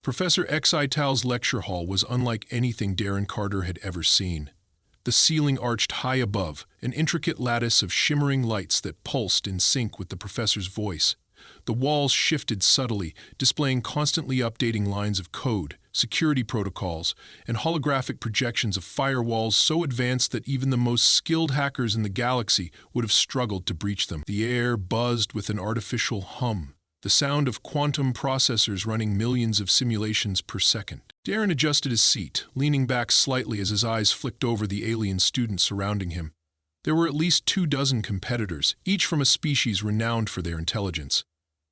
Professor Excital's lecture hall was unlike anything Darren Carter had ever seen. The ceiling arched high above, an intricate lattice of shimmering lights that pulsed in sync with the professor's voice. The walls shifted subtly, displaying constantly updating lines of code, security protocols, and holographic projections of firewalls so advanced that even the most skilled hackers in the galaxy would have struggled to breach them. The air buzzed with an artificial hum, the sound of quantum processors running millions of simulations per second. Darren adjusted his seat, leaning back slightly as his eyes flicked over the alien students surrounding him. There were at least 24 competitors, each from a species renowned for their intelligence.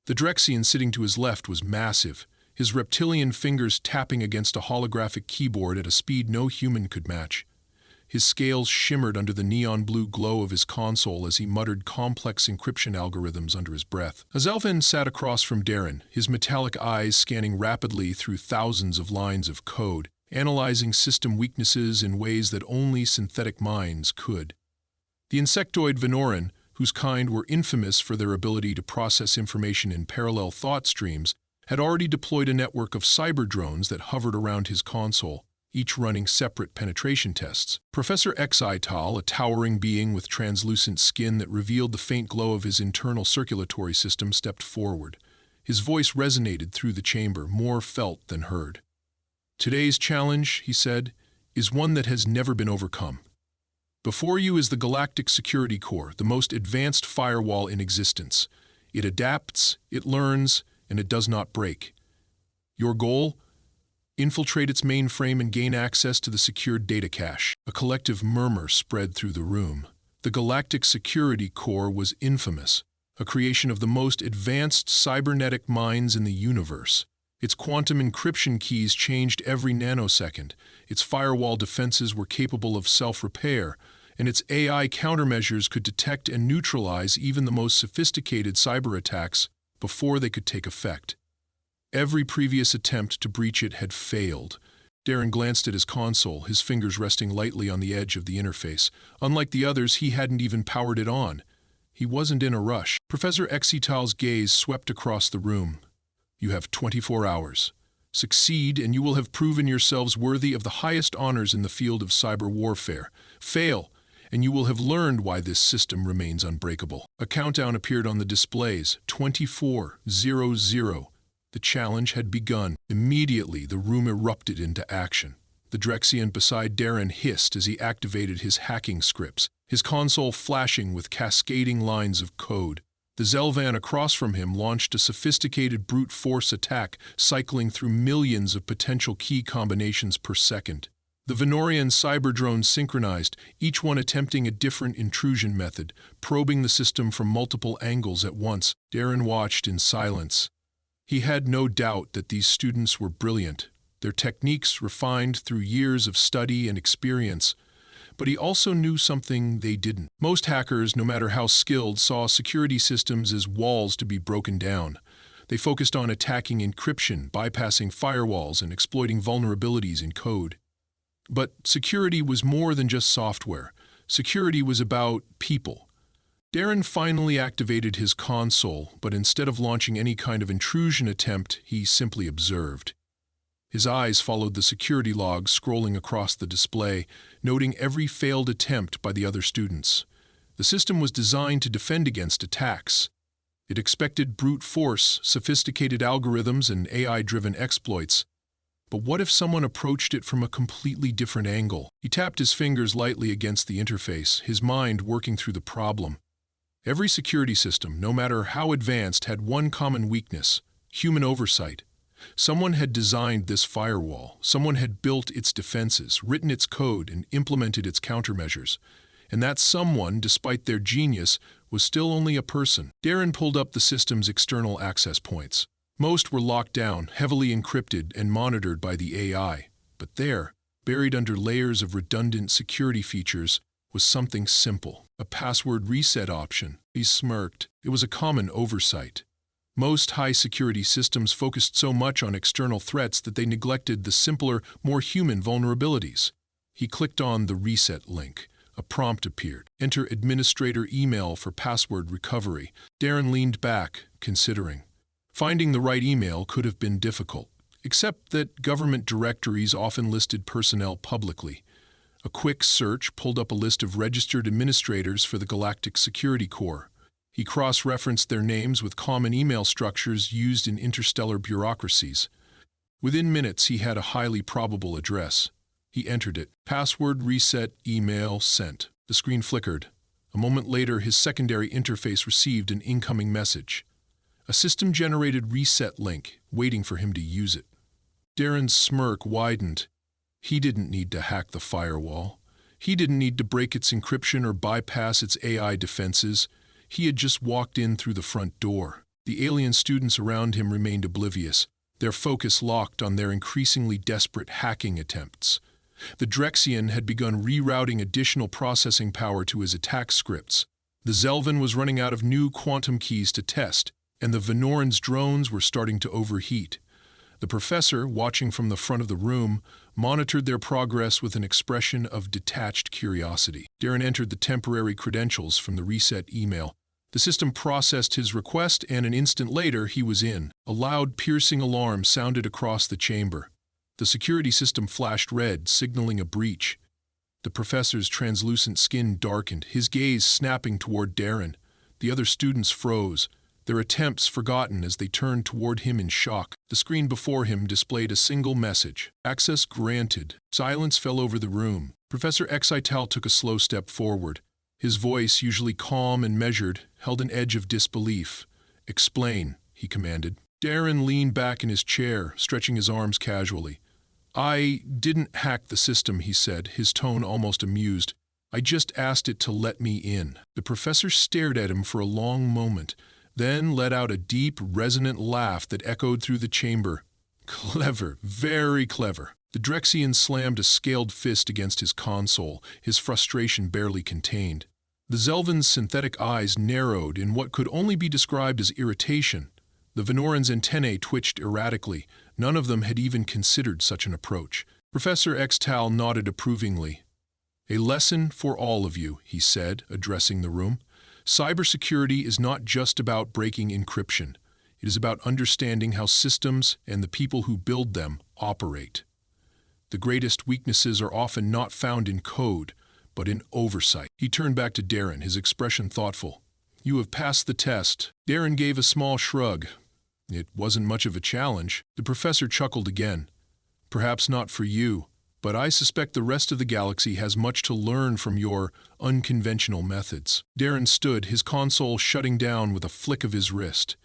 The Drexian sitting to his left was massive, his reptilian fingers tapping against a holographic keyboard at a speed no human could match. His scales shimmered under the neon blue glow of his console as he muttered complex encryption algorithms under his breath. Azelvan sat across from Darren, his metallic eyes scanning rapidly through thousands of lines of code, analyzing system weaknesses in ways that only synthetic minds could. The insectoid Venoran, whose kind were infamous for their ability to process information in parallel thought streams, had already deployed a network of cyber drones that hovered around his console, each running separate penetration tests. Professor Excital, a towering being with translucent skin that revealed the faint glow of his internal circulatory system, stepped forward. His voice resonated through the chamber, more felt than heard. "Today's challenge," he said, "is one that has never been overcome. Before you is the Galactic Security Core, the most advanced firewall in existence. It adapts, it learns, and it does not break. Your goal? Infiltrate its mainframe and gain access to the secured data cache." A collective murmur spread through the room. The Galactic Security Core was infamous, a creation of the most advanced cybernetic minds in the universe. Its quantum encryption keys changed every nanosecond, its firewall defenses were capable of self-repair, and its AI countermeasures could detect and neutralize even the most sophisticated cyber attacks before they could take effect. Every previous attempt to breach it had failed. Darren glanced at his console, his fingers resting lightly on the edge of the interface. Unlike the others, he hadn't even powered it on. He wasn't in a rush. Professor Excital's gaze swept across the room. "You have 24 hours. Succeed, and you will have proven yourselves worthy of the highest honors in the field of cyber warfare. Fail, and you will have learned why this system remains unbreakable." A countdown appeared on the displays, 24:00. The challenge had begun. Immediately, the room erupted into action. The Drexian beside Darren hissed as he activated his hacking scripts, his console flashing with cascading lines of code. The Zelvan across from him launched a sophisticated brute force attack, cycling through millions of potential key combinations per second. The Venorian cyber drones synchronized, each one attempting a different intrusion method, probing the system from multiple angles at once. Darren watched in silence. He had no doubt that these students were brilliant, their techniques refined through years of study and experience. But he also knew something they didn't. Most hackers, no matter how skilled, saw security systems as walls to be broken down. They focused on attacking encryption, bypassing firewalls, and exploiting vulnerabilities in code. But security was more than just software. Security was about people. Darren finally activated his console, but instead of launching any kind of intrusion attempt, he simply observed. His eyes followed the security logs scrolling across the display, noting every failed attempt by the other students. The system was designed to defend against attacks. It expected brute force, sophisticated algorithms, and AI-driven exploits. But what if someone approached it from a completely different angle? He tapped his fingers lightly against the interface, his mind working through the problem. Every security system, no matter how advanced, had one common weakness: human oversight. Someone had designed this firewall, someone had built its defenses, written its code, and implemented its countermeasures. And that someone, despite their genius, was still only a person. Darren pulled up the system's external access points. Most were locked down, heavily encrypted, and monitored by the AI. But there, buried under layers of redundant security features, was something simple: a password reset option. He smirked. It was a common oversight. Most high-security systems focused so much on external threats that they neglected the simpler, more human vulnerabilities. He clicked on the reset link. A prompt appeared. "Enter administrator email for password recovery." Darren leaned back, considering. Finding the right email could have been difficult. except that government directories often listed personnel publicly. A quick search pulled up a list of registered administrators for the Galactic Security Corps. He cross-referenced their names with common email structures used in interstellar bureaucracies. Within minutes, he had a highly probable address. He entered it. Password reset, email sent. The screen flickered. A moment later, his secondary interface received an incoming message. A system-generated reset link, waiting for him to use it. Darren's smirk widened. He didn't need to hack the firewall. He didn't need to break its encryption or bypass its AI defenses. He had just walked in through the front door. The alien students around him remained oblivious, their focus locked on their increasingly desperate hacking attempts. The Drexian had begun rerouting additional processing power to his attack scripts. The Zelvin was running out of new quantum keys to test, and the Venoran's drones were starting to overheat. The professor, watching from the front of the room, monitored their progress with an expression of detached curiosity. Darren entered the temporary credentials from the reset email. The system processed his request, and an instant later he was in. A loud, piercing alarm sounded across the chamber. The security system flashed red, signaling a breach. The professor's translucent skin darkened, his gaze snapping toward Darren. The other students froze, their attempts forgotten as they turned toward him in shock. The screen before him displayed a single message. Access granted. Silence fell over the room. Professor Excital took a slow step forward. His voice, usually calm and measured, held an edge of disbelief. "Explain," he commanded. Darren leaned back in his chair, stretching his arms casually. "I didn't hack the system," he said, his tone almost amused. "I just asked it to let me in." The professor stared at him for a long moment, then let out a deep, resonant laugh that echoed through the chamber. "Clever, very clever." The Drexian slammed a scaled fist against his console, his frustration barely contained. The Zelvin's synthetic eyes narrowed in what could only be described as irritation. The Venoran's antennae twitched erratically. None of them had even considered such an approach. Professor Extal nodded approvingly. "A lesson for all of you," he said, addressing the room. "Cybersecurity is not just about breaking encryption. It is about understanding how systems and the people who build them operate. The greatest weaknesses are often not found in code, but in oversight." He turned back to Darren, his expression thoughtful. "You have passed the test." Darren gave a small shrug. "It wasn't much of a challenge." The professor chuckled again. "Perhaps not for you, but I suspect the rest of the galaxy has much to learn from your unconventional methods." Darren stood, his console shutting down with a flick of his wrist.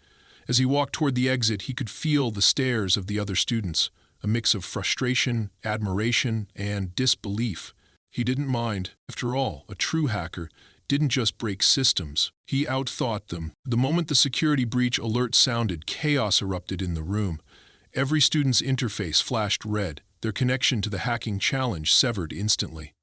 As he walked toward the exit, he could feel the stares of the other students, a mix of frustration, admiration, and disbelief. He didn't mind. After all, a true hacker didn't just break systems. He outthought them. The moment the security breach alert sounded, chaos erupted in the room. Every student's interface flashed red, their connection to the hacking challenge severed instantly.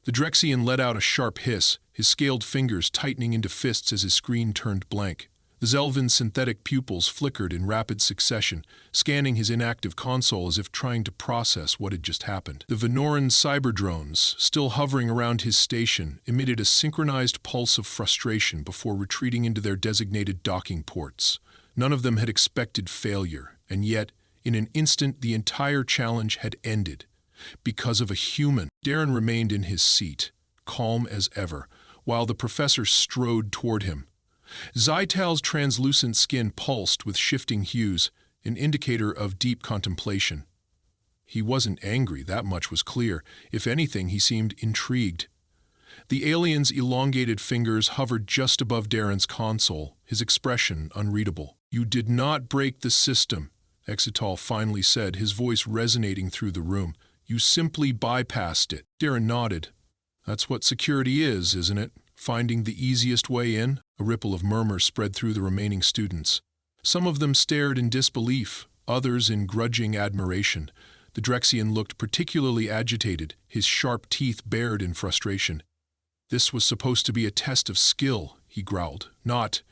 The Drexian let out a sharp hiss, his scaled fingers tightening into fists as his screen turned blank. The Zelvin's synthetic pupils flickered in rapid succession, scanning his inactive console as if trying to process what had just happened. The Venoran cyber drones, still hovering around his station, emitted a synchronized pulse of frustration before retreating into their designated docking ports. None of them had expected failure, and yet, in an instant, the entire challenge had ended. Because of a human. Darren remained in his seat, calm as ever, while the professor strode toward him. Zytal's translucent skin pulsed with shifting hues, an indicator of deep contemplation. He wasn't angry, that much was clear. If anything, he seemed intrigued. The alien's elongated fingers hovered just above Darren's console, his expression unreadable. "You did not break the system," Excital finally said, his voice resonating through the room. "You simply bypassed it." Darren nodded. "That's what security is, isn't it? Finding the easiest way in?" A ripple of murmur spread through the remaining students. Some of them stared in disbelief, others in grudging admiration. The Drexian looked particularly agitated, his sharp teeth bared in frustration. "This was supposed to be a test of skill," he growled, "not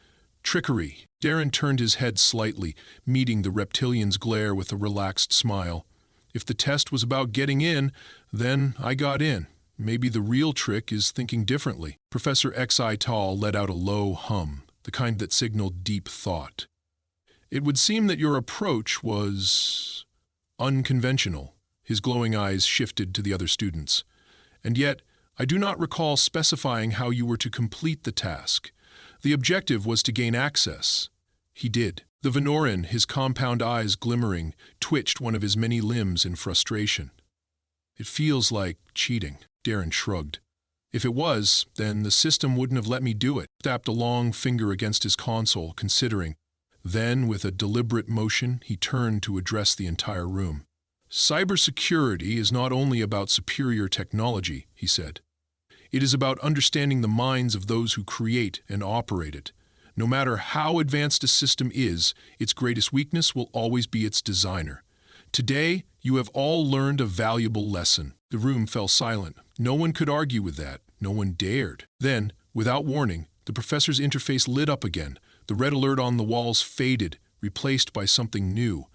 trickery." Darren turned his head slightly, meeting the reptilian's glare with a relaxed smile. "If the test was about getting in, then I got in. Maybe the real trick is thinking differently." Professor Excital let out a low hum, the kind that signaled deep thought. "It would seem that your approach was unconventional. His glowing eyes shifted to the other students. And yet, I do not recall specifying how you were to complete the task. The objective was to gain access. He did. The Venoran, his compound eyes glimmering, twitched one of his many limbs in frustration. It feels like cheating, Darren shrugged. If it was, then the system wouldn't have let me do it. Tapped a long finger against his console, considering. Then, with a deliberate motion, he turned to address the entire room. Cybersecurity is not only about superior technology, he said. It is about understanding the minds of those who create and operate it. No matter how advanced a system is, its greatest weakness will always be its designer. Today, you have all learned a valuable lesson. The room fell silent. No one could argue with that. No one dared. Then, without warning, the professor's interface lit up again. The red alert on the walls faded, replaced by something new.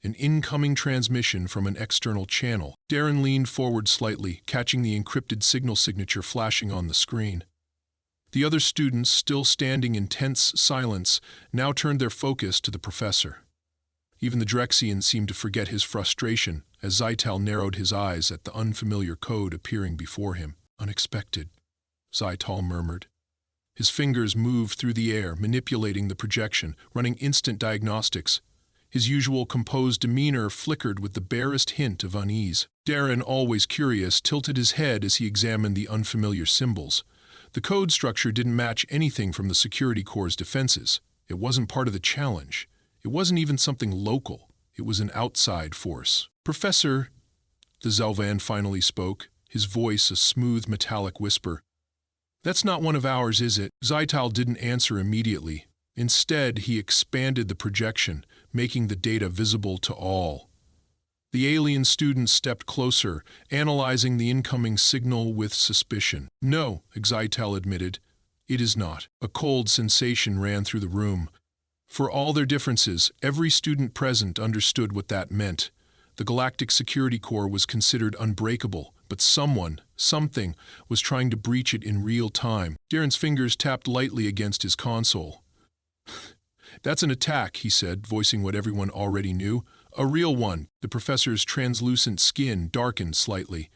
An incoming transmission from an external channel. Darren leaned forward slightly, catching the encrypted signal signature flashing on the screen. The other students, still standing in tense silence, now turned their focus to the professor. Even the Drexian seemed to forget his frustration as Zytal narrowed his eyes at the unfamiliar code appearing before him. Unexpected, Zytal murmured. His fingers moved through the air, manipulating the projection, running instant diagnostics. His usual composed demeanor flickered with the barest hint of unease. Darren, always curious, tilted his head as he examined the unfamiliar symbols. The code structure didn't match anything from the Security Corps' defenses. It wasn't part of the challenge. It wasn't even something local. It was an outside force. Professor, the Zelvan finally spoke, his voice a smooth metallic whisper. That's not one of ours, is it? Zytal didn't answer immediately. Instead, he expanded the projection, making the data visible to all. The alien students stepped closer, analyzing the incoming signal with suspicion. No, Zytal admitted. It is not. A cold sensation ran through the room. For all their differences, every student present understood what that meant. The Galactic Security Corps was considered unbreakable, but something, was trying to breach it in real time. Darren's fingers tapped lightly against his console. That's an attack, he said, voicing what everyone already knew. A real one. The professor's translucent skin darkened slightly.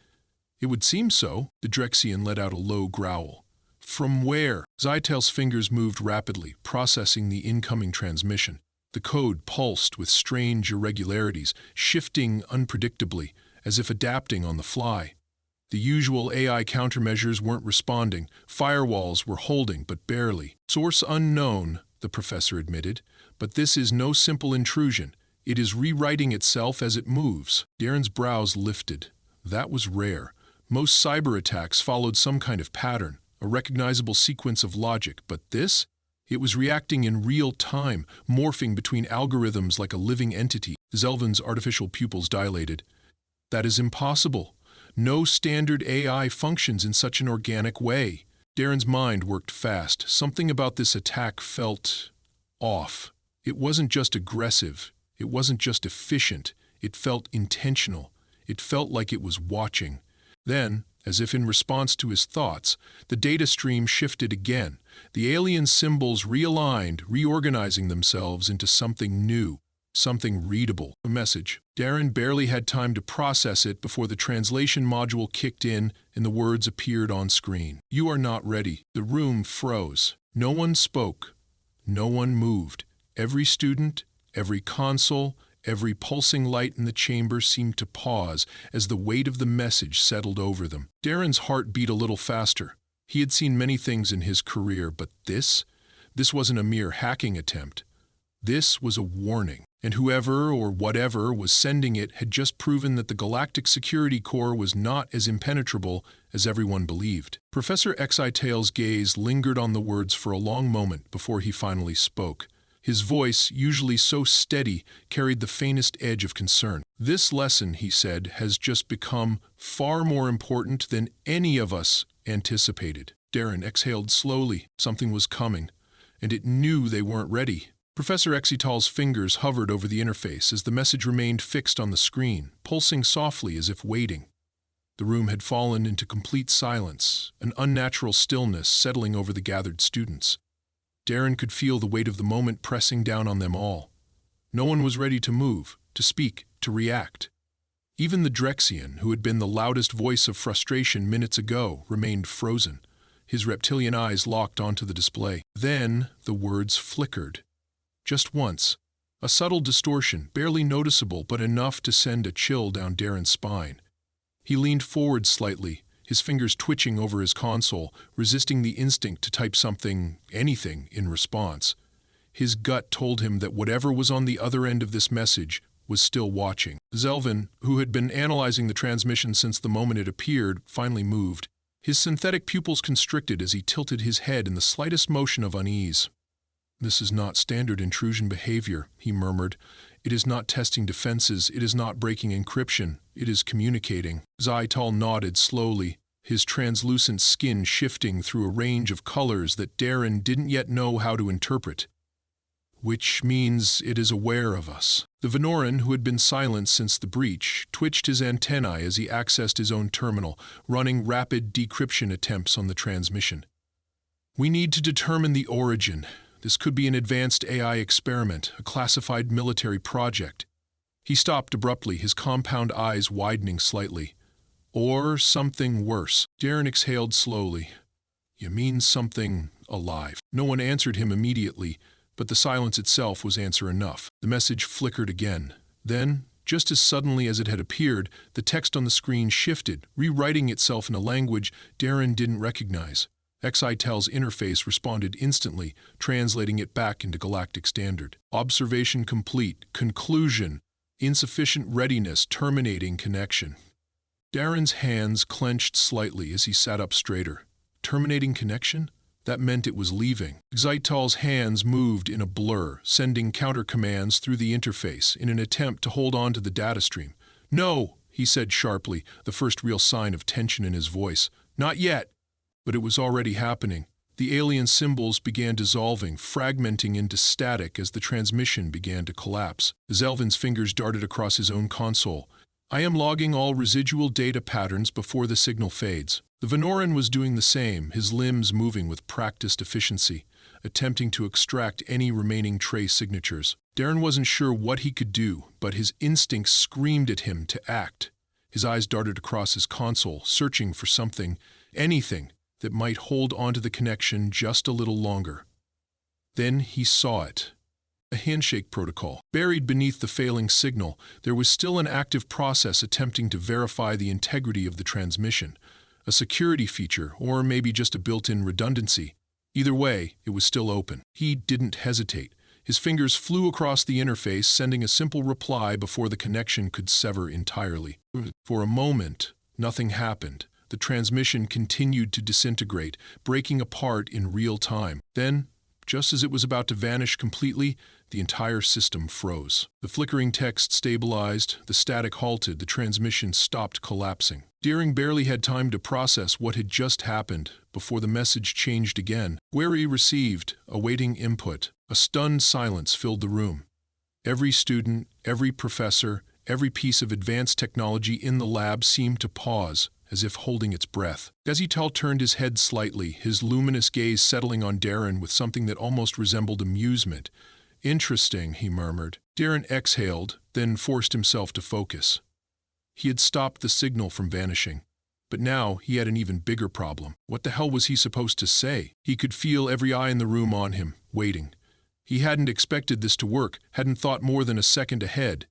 It would seem so. The Drexian let out a low growl. From where? Zytal's fingers moved rapidly, processing the incoming transmission. The code pulsed with strange irregularities, shifting unpredictably, as if adapting on the fly. The usual AI countermeasures weren't responding. Firewalls were holding, but barely. Source unknown, the professor admitted, but this is no simple intrusion. It is rewriting itself as it moves. Darren's brows lifted. That was rare. Most cyber attacks followed some kind of pattern, a recognizable sequence of logic, but this? It was reacting in real time, morphing between algorithms like a living entity. Zelvan's artificial pupils dilated. That is impossible. No standard AI functions in such an organic way. Darren's mind worked fast. Something about this attack felt off. It wasn't just aggressive. It wasn't just efficient. It felt intentional. It felt like it was watching. Then, as if in response to his thoughts, the data stream shifted again. The alien symbols realigned, reorganizing themselves into something new, something readable. A message. Darren barely had time to process it before the translation module kicked in and the words appeared on screen. You are not ready. The room froze. No one spoke. No one moved. Every student, every console, every pulsing light in the chamber seemed to pause as the weight of the message settled over them. Darren's heart beat a little faster. He had seen many things in his career, but this wasn't a mere hacking attempt. This was a warning, and whoever or whatever was sending it had just proven that the Galactic Security Corps was not as impenetrable as everyone believed. Professor Zytal's gaze lingered on the words for a long moment before he finally spoke. His voice, usually so steady, carried the faintest edge of concern. This lesson, he said, has just become far more important than any of us anticipated. Darren exhaled slowly. Something was coming, and it knew they weren't ready. Professor Zytal's fingers hovered over the interface as the message remained fixed on the screen, pulsing softly as if waiting. The room had fallen into complete silence, an unnatural stillness settling over the gathered students. Darren could feel the weight of the moment pressing down on them all. No one was ready to move, to speak, to react. Even the Drexian, who had been the loudest voice of frustration minutes ago, remained frozen, his reptilian eyes locked onto the display. Then the words flickered. Just once. A subtle distortion, barely noticeable but enough to send a chill down Darren's spine. He leaned forward slightly, his fingers twitching over his console, resisting the instinct to type something, anything, in response. His gut told him that whatever was on the other end of this message was still watching. Zelvin, who had been analyzing the transmission since the moment it appeared, finally moved. His synthetic pupils constricted as he tilted his head in the slightest motion of unease. "This is not standard intrusion behavior," he murmured. "It is not testing defenses, it is not breaking encryption, it is communicating." Zaital nodded slowly, his translucent skin shifting through a range of colors that Darren didn't yet know how to interpret. "Which means it is aware of us." The Venoran, who had been silent since the breach, twitched his antennae as he accessed his own terminal, running rapid decryption attempts on the transmission. "We need to determine the origin. This could be an advanced AI experiment, a classified military project." He stopped abruptly, his compound eyes widening slightly. "Or something worse." Darren exhaled slowly. "You mean something alive?" No one answered him immediately, but the silence itself was answer enough. The message flickered again. Then, just as suddenly as it had appeared, the text on the screen shifted, rewriting itself in a language Darren didn't recognize. Excitel's interface responded instantly, translating it back into Galactic Standard. "Observation complete. Conclusion. Insufficient readiness. Terminating connection." Darren's hands clenched slightly as he sat up straighter. Terminating connection? That meant it was leaving. Xital's hands moved in a blur, sending counter-commands through the interface in an attempt to hold on to the data stream. "No," he said sharply, the first real sign of tension in his voice. "Not yet." But it was already happening. The alien symbols began dissolving, fragmenting into static as the transmission began to collapse. Zelvin's fingers darted across his own console. "I am logging all residual data patterns before the signal fades." The Venoran was doing the same, his limbs moving with practiced efficiency, attempting to extract any remaining trace signatures. Darren wasn't sure what he could do, but his instincts screamed at him to act. His eyes darted across his console, searching for something, anything, that might hold onto the connection just a little longer. Then he saw it. A handshake protocol. Buried beneath the failing signal, there was still an active process attempting to verify the integrity of the transmission. A security feature, or maybe just a built-in redundancy. Either way, it was still open. He didn't hesitate. His fingers flew across the interface, sending a simple reply before the connection could sever entirely. For a moment, nothing happened. The transmission continued to disintegrate, breaking apart in real time. Then, just as it was about to vanish completely, the entire system froze. The flickering text stabilized, the static halted, the transmission stopped collapsing. Deering barely had time to process what had just happened before the message changed again. "Query received, awaiting input." A stunned silence filled the room. Every student, every professor, every piece of advanced technology in the lab seemed to pause, as if holding its breath. Gazital turned his head slightly, his luminous gaze settling on Darren with something that almost resembled amusement. "Interesting," he murmured. Darren exhaled, then forced himself to focus. He had stopped the signal from vanishing. But now he had an even bigger problem. What the hell was he supposed to say? He could feel every eye in the room on him, waiting. He hadn't expected this to work, hadn't thought more than a second ahead.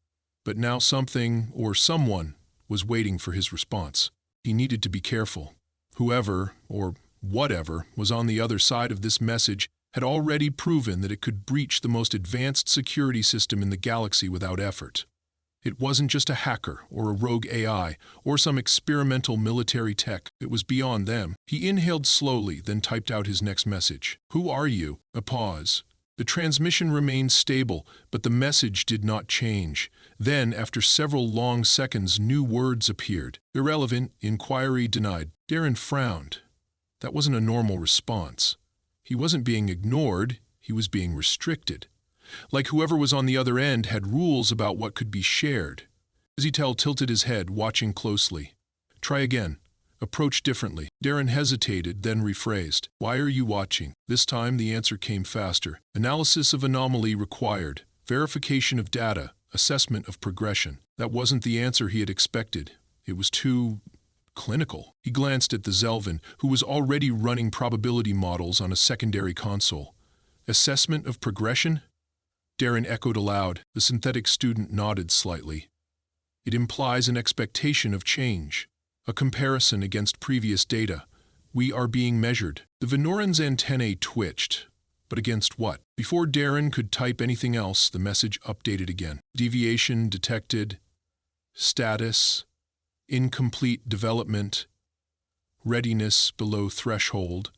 But now something, or someone, was waiting for his response. He needed to be careful. Whoever, or whatever, was on the other side of this message had already proven that it could breach the most advanced security system in the galaxy without effort. It wasn't just a hacker, or a rogue AI, or some experimental military tech. It was beyond them. He inhaled slowly, then typed out his next message. "Who are you?" A pause. The transmission remained stable, but the message did not change. Then, after several long seconds, new words appeared. "Irrelevant, inquiry denied." Darren frowned. That wasn't a normal response. He wasn't being ignored, he was being restricted. Like whoever was on the other end had rules about what could be shared. Gazitel tilted his head, watching closely. "Try again. Approach differently." Darren hesitated, then rephrased. "Why are you watching?" This time the answer came faster. "Analysis of anomaly required. Verification of data. assessment of progression. That wasn't the answer he had expected. It was too clinical. He glanced at the Zelvin, who was already running probability models on a secondary console. Assessment of progression? Darren echoed aloud. The synthetic student nodded slightly. It implies an expectation of change, a comparison against previous data. We are being measured. The Venoran's antennae twitched. But against what? Before Darren could type anything else, the message updated again. Deviation detected. Status. Incomplete development. Readiness below threshold.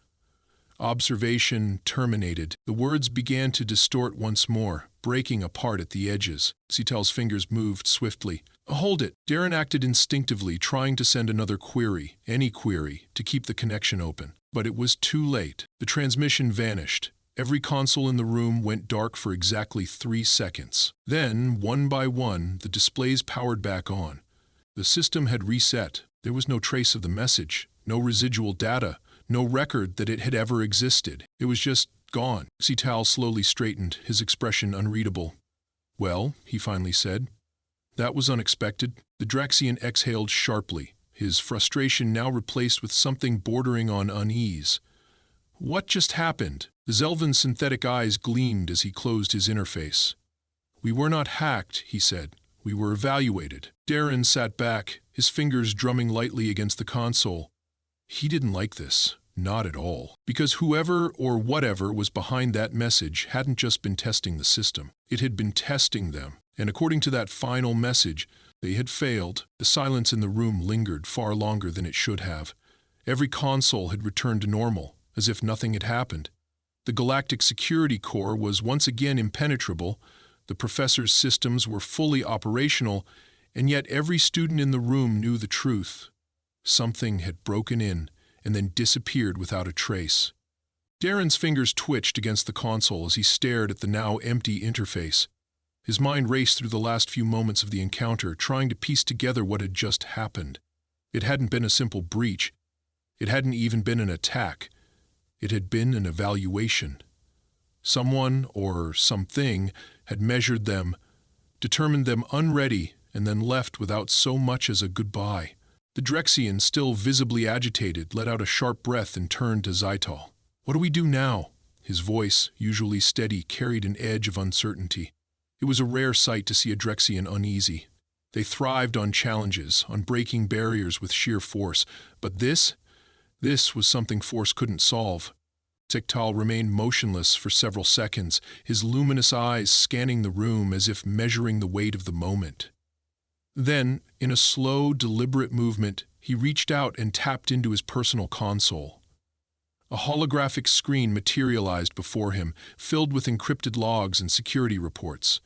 Observation terminated. The words began to distort once more, breaking apart at the edges. Citel's fingers moved swiftly. Hold it. Darren acted instinctively, trying to send another query, any query, to keep the connection open. But it was too late. The transmission vanished. Every console in the room went dark for exactly 3 seconds. Then, one by one, the displays powered back on. The system had reset. There was no trace of the message, no residual data, no record that it had ever existed. It was just gone. Cital slowly straightened, his expression unreadable. Well, he finally said. That was unexpected. The Draxian exhaled sharply, his frustration now replaced with something bordering on unease. What just happened? The Zelvin's synthetic eyes gleamed as he closed his interface. We were not hacked, he said. We were evaluated. Darren sat back, his fingers drumming lightly against the console. He didn't like this. Not at all. Because whoever or whatever was behind that message hadn't just been testing the system. It had been testing them. And according to that final message, they had failed. The silence in the room lingered far longer than it should have. Every console had returned to normal, as if nothing had happened. The Galactic Security Corps was once again impenetrable, the professor's systems were fully operational, and yet every student in the room knew the truth. Something had broken in and then disappeared without a trace. Darren's fingers twitched against the console as he stared at the now empty interface. His mind raced through the last few moments of the encounter, trying to piece together what had just happened. It hadn't been a simple breach. It hadn't even been an attack. It had been an evaluation. Someone or something had measured them, determined them unready, and then left without so much as a goodbye. The Drexian, still visibly agitated, let out a sharp breath and turned to Zytal. What do we do now? His voice, usually steady, carried an edge of uncertainty. It was a rare sight to see a Drexian uneasy. They thrived on challenges, on breaking barriers with sheer force, but this was something force couldn't solve. Tiktal remained motionless for several seconds, his luminous eyes scanning the room as if measuring the weight of the moment. Then, in a slow, deliberate movement, he reached out and tapped into his personal console. A holographic screen materialized before him, filled with encrypted logs and security reports.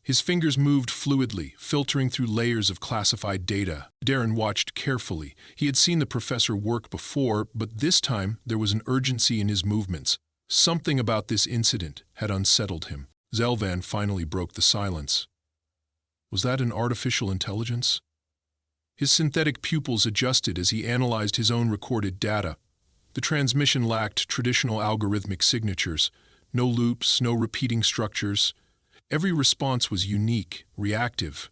His fingers moved fluidly, filtering through layers of classified data. Darren watched carefully. He had seen the professor work before, but this time there was an urgency in his movements. Something about this incident had unsettled him. Zelvan finally broke the silence. Was that an artificial intelligence? His synthetic pupils adjusted as he analyzed his own recorded data. The transmission lacked traditional algorithmic signatures. No loops, no repeating structures. Every response was unique, reactive.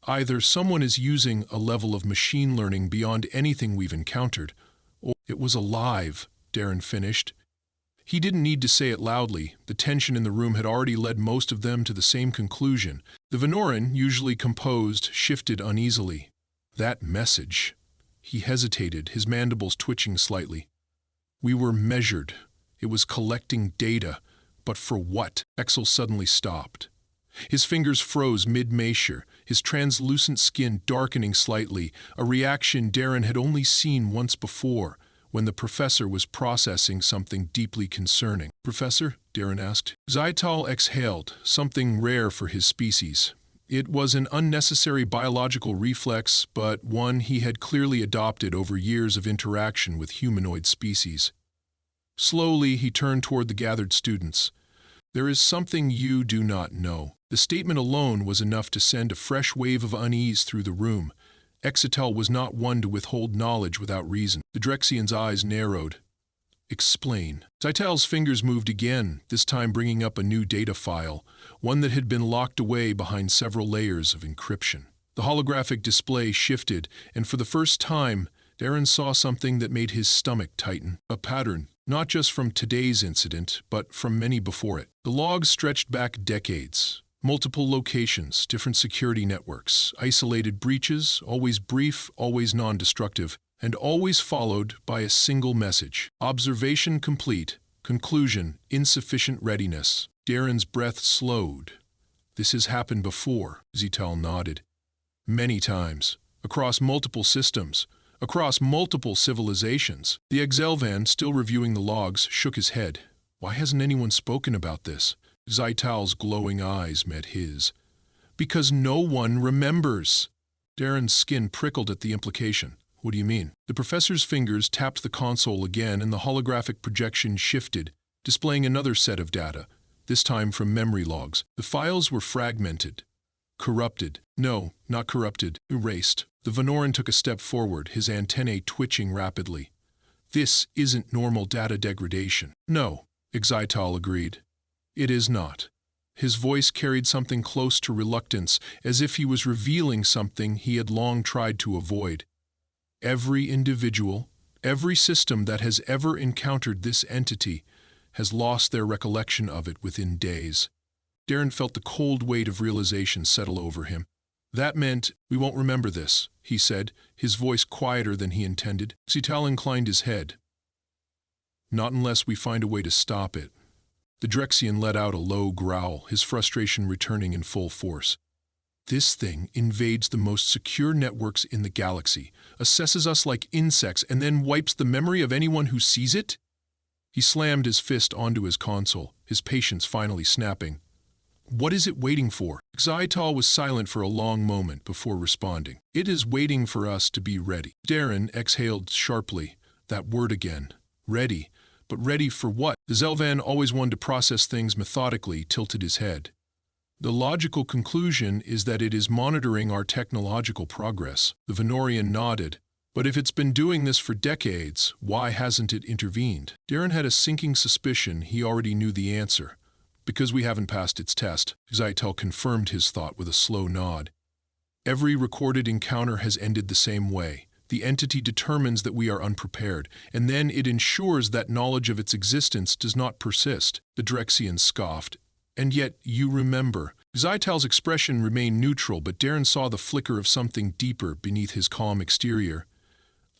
Either someone is using a level of machine learning beyond anything we've encountered, or it was alive, Darren finished. He didn't need to say it loudly. The tension in the room had already led most of them to the same conclusion. The Venoran, usually composed, shifted uneasily. That message. He hesitated, his mandibles twitching slightly. We were measured. It was collecting data. But for what? Exel suddenly stopped. His fingers froze mid-measure, his translucent skin darkening slightly, a reaction Darren had only seen once before, when the professor was processing something deeply concerning. Professor? Darren asked. Zytal exhaled, something rare for his species. It was an unnecessary biological reflex, but one he had clearly adopted over years of interaction with humanoid species. Slowly, he turned toward the gathered students. There is something you do not know. The statement alone was enough to send a fresh wave of unease through the room. Exitel was not one to withhold knowledge without reason. The Drexian's eyes narrowed. Explain. Zaital's fingers moved again, this time bringing up a new data file, one that had been locked away behind several layers of encryption. The holographic display shifted, and for the first time, Darren saw something that made his stomach tighten. A pattern, not just from today's incident, but from many before it. The logs stretched back decades. Multiple locations, different security networks, isolated breaches, always brief, always non-destructive, and always followed by a single message. Observation complete. Conclusion, insufficient readiness. Darren's breath slowed. This has happened before, Zaital nodded. Many times. Across multiple systems. Across multiple civilizations. The Exelvan, still reviewing the logs, shook his head. Why hasn't anyone spoken about this? Zaital's glowing eyes met his. Because no one remembers. Darren's skin prickled at the implication. What do you mean? The professor's fingers tapped the console again and the holographic projection shifted, displaying another set of data, this time from memory logs. The files were fragmented. Corrupted. No, not corrupted. Erased. The Venoran took a step forward, his antennae twitching rapidly. This isn't normal data degradation. No, Zaital agreed. It is not. His voice carried something close to reluctance, as if he was revealing something he had long tried to avoid. Every individual, every system that has ever encountered this entity has lost their recollection of it within days. Darren felt the cold weight of realization settle over him. That meant, we won't remember this, he said, his voice quieter than he intended. Zaital inclined his head. Not unless we find a way to stop it. The Drexian let out a low growl, his frustration returning in full force. This thing invades the most secure networks in the galaxy, assesses us like insects, and then wipes the memory of anyone who sees it? He slammed his fist onto his console, his patience finally snapping. What is it waiting for? Zaital was silent for a long moment before responding. It is waiting for us to be ready. Darren exhaled sharply. That word again. Ready. But ready for what? The Zelvan, always one to process things methodically, tilted his head. The logical conclusion is that it is monitoring our technological progress. The Venorian nodded. But if it's been doing this for decades, why hasn't it intervened? Darren had a sinking suspicion he already knew the answer. Because we haven't passed its test, Zaital confirmed his thought with a slow nod. Every recorded encounter has ended the same way. The entity determines that we are unprepared, and then it ensures that knowledge of its existence does not persist. The Drexian scoffed. And yet, you remember. Zaital's expression remained neutral, but Darren saw the flicker of something deeper beneath his calm exterior.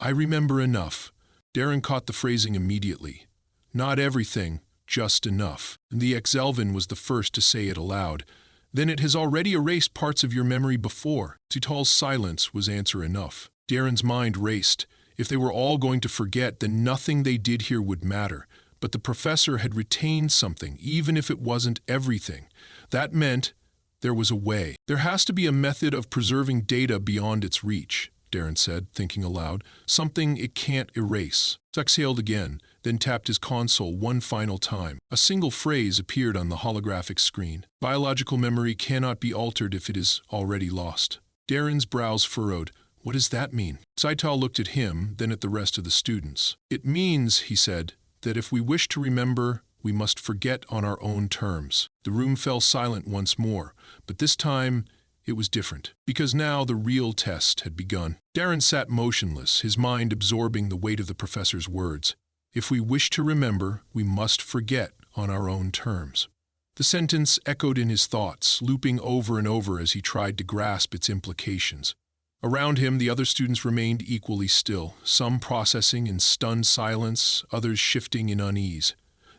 I remember enough. Darren caught the phrasing immediately. Not everything, just enough. The Exelvan was the first to say it aloud. Then it has already erased parts of your memory before. Zaital's silence was answer enough. Darren's mind raced. If they were all going to forget, then nothing they did here would matter. But the professor had retained something, even if it wasn't everything. That meant there was a way. There has to be a method of preserving data beyond its reach, Darren said, thinking aloud. Something it can't erase. Exhaled again, then tapped his console one final time. A single phrase appeared on the holographic screen. Biological memory cannot be altered if it is already lost. Darren's brows furrowed. What does that mean? Zaital looked at him, then at the rest of the students. It means, he said, that if we wish to remember, we must forget on our own terms. The room fell silent once more, but this time it was different, because now the real test had begun. Darren sat motionless, his mind absorbing the weight of the professor's words. If we wish to remember, we must forget on our own terms. The sentence echoed in his thoughts, looping over and over as he tried to grasp its implications. Around him, the other students remained equally still, some processing in stunned silence, others shifting in unease.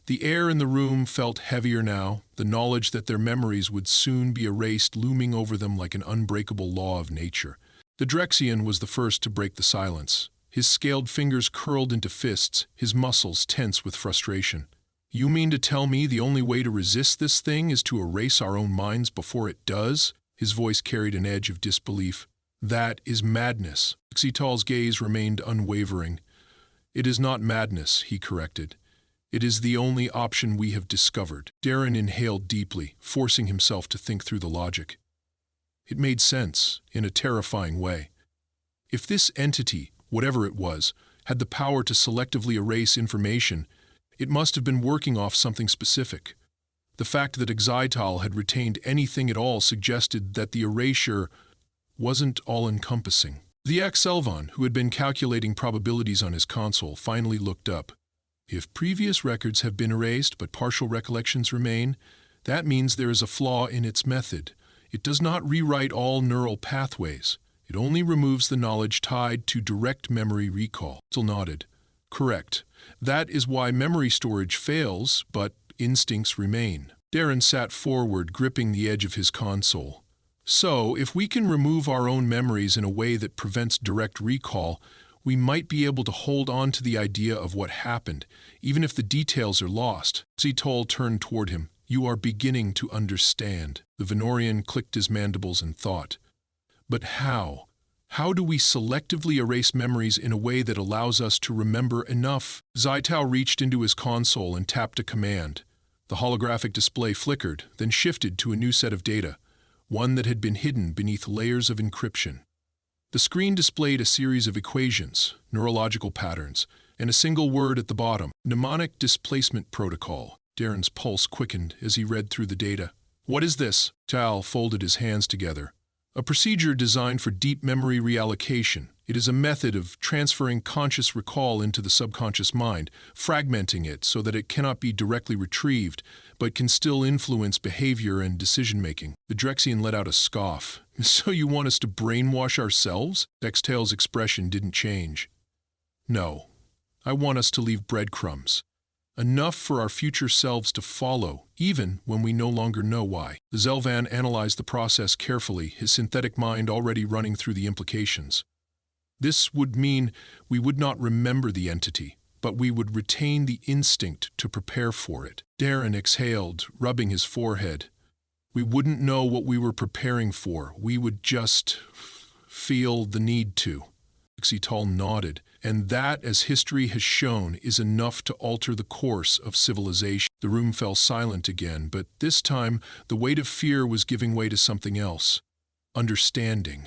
The air in the room felt heavier now, the knowledge that their memories would soon be erased looming over them like an unbreakable law of nature. The Drexian was the first to break the silence. His scaled fingers curled into fists, his muscles tense with frustration. You mean to tell me the only way to resist this thing is to erase our own minds before it does? His voice carried an edge of disbelief. That is madness. Zaital's gaze remained unwavering. It is not madness, he corrected. It is the only option we have discovered. Darren inhaled deeply, forcing himself to think through the logic. It made sense, in a terrifying way. If this entity, whatever it was, had the power to selectively erase information, it must have been working off something specific. The fact that Excital had retained anything at all suggested that the erasure wasn't all-encompassing. The ex-Elvan, who had been calculating probabilities on his console, finally looked up. If previous records have been erased but partial recollections remain, that means there is a flaw in its method. It does not rewrite all neural pathways. It only removes the knowledge tied to direct memory recall. Still nodded. Correct. That is why memory storage fails, but instincts remain. Darren sat forward, gripping the edge of his console. So, if we can remove our own memories in a way that prevents direct recall, we might be able to hold on to the idea of what happened, even if the details are lost. Excital turned toward him. You are beginning to understand. The Venorian clicked his mandibles and thought. But how? How do we selectively erase memories in a way that allows us to remember enough? Excital reached into his console and tapped a command. The holographic display flickered, then shifted to a new set of data, one that had been hidden beneath layers of encryption. The screen displayed a series of equations, neurological patterns, and a single word at the bottom, mnemonic displacement protocol. Darren's pulse quickened as he read through the data. What is this? Tal folded his hands together. A procedure designed for deep memory reallocation. It is a method of transferring conscious recall into the subconscious mind, fragmenting it so that it cannot be directly retrieved, but can still influence behavior and decision-making. The Drexian let out a scoff. So you want us to brainwash ourselves? Excital's expression didn't change. No. I want us to leave breadcrumbs. Enough for our future selves to follow, even when we no longer know why. The Zelvan analyzed the process carefully, his synthetic mind already running through the implications. This would mean we would not remember the entity, but we would retain the instinct to prepare for it. Darren exhaled, rubbing his forehead. We wouldn't know what we were preparing for. We would just feel the need to. Excital nodded. And that, as history has shown, is enough to alter the course of civilization. The room fell silent again, but this time the weight of fear was giving way to something else. Understanding.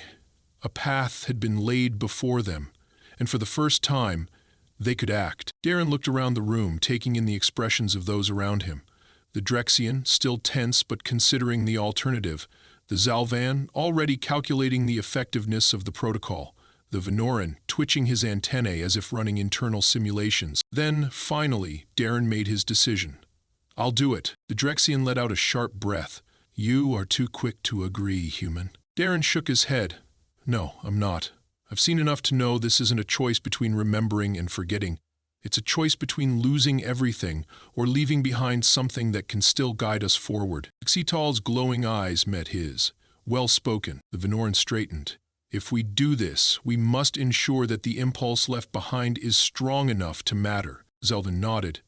A path had been laid before them, and for the first time, they could act. Darren looked around the room, taking in the expressions of those around him. The Drexian, still tense but considering the alternative. The Zalvan, already calculating the effectiveness of the protocol. The Venoran, twitching his antennae as if running internal simulations. Then, finally, Darren made his decision. I'll do it. The Drexian let out a sharp breath. You are too quick to agree, human. Darren shook his head. No, I'm not. I've seen enough to know this isn't a choice between remembering and forgetting. It's a choice between losing everything or leaving behind something that can still guide us forward. Excital's glowing eyes met his. Well spoken. The Venoran straightened. If we do this, we must ensure that the impulse left behind is strong enough to matter. Zelvan nodded.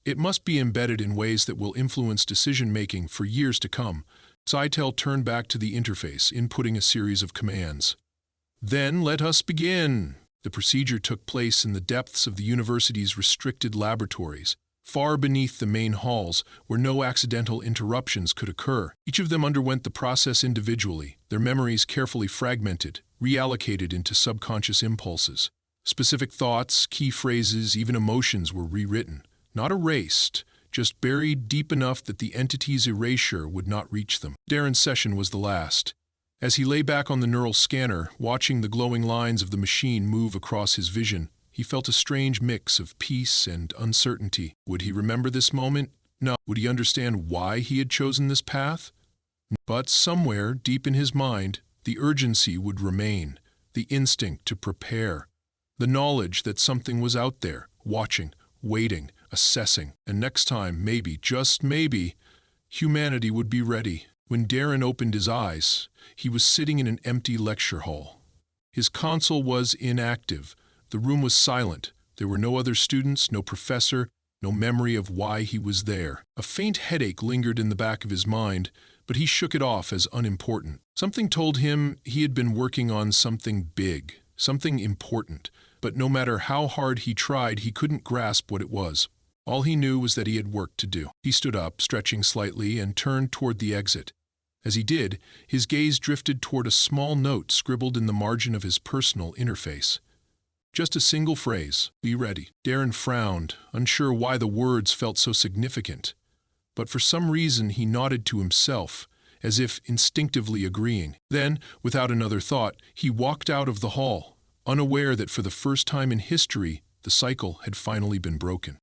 It must be embedded in ways that will influence decision-making for years to come. Excital turned back to the interface, inputting a series of commands. Then let us begin. The procedure took place in the depths of the university's restricted laboratories, far beneath the main halls, where no accidental interruptions could occur. Each of them underwent the process individually, their memories carefully fragmented, reallocated into subconscious impulses. Specific thoughts, key phrases, even emotions were rewritten, not erased, just buried deep enough that the entity's erasure would not reach them. Darren's session was the last. As he lay back on the neural scanner, watching the glowing lines of the machine move across his vision, he felt a strange mix of peace and uncertainty. Would he remember this moment? No. Would he understand why he had chosen this path? But somewhere, deep in his mind, the urgency would remain, the instinct to prepare, the knowledge that something was out there, watching, waiting, assessing, and next time, maybe, just maybe, humanity would be ready. When Darren opened his eyes, he was sitting in an empty lecture hall. His console was inactive. The room was silent. There were no other students, no professor, no memory of why he was there. A faint headache lingered in the back of his mind, but he shook it off as unimportant. Something told him he had been working on something big, something important, but no matter how hard he tried, he couldn't grasp what it was. All he knew was that he had work to do. He stood up, stretching slightly, and turned toward the exit. As he did, his gaze drifted toward a small note scribbled in the margin of his personal interface. Just a single phrase, "Be ready." Darren frowned, unsure why the words felt so significant. But for some reason he nodded to himself, as if instinctively agreeing. Then, without another thought, he walked out of the hall, unaware that for the first time in history, the cycle had finally been broken.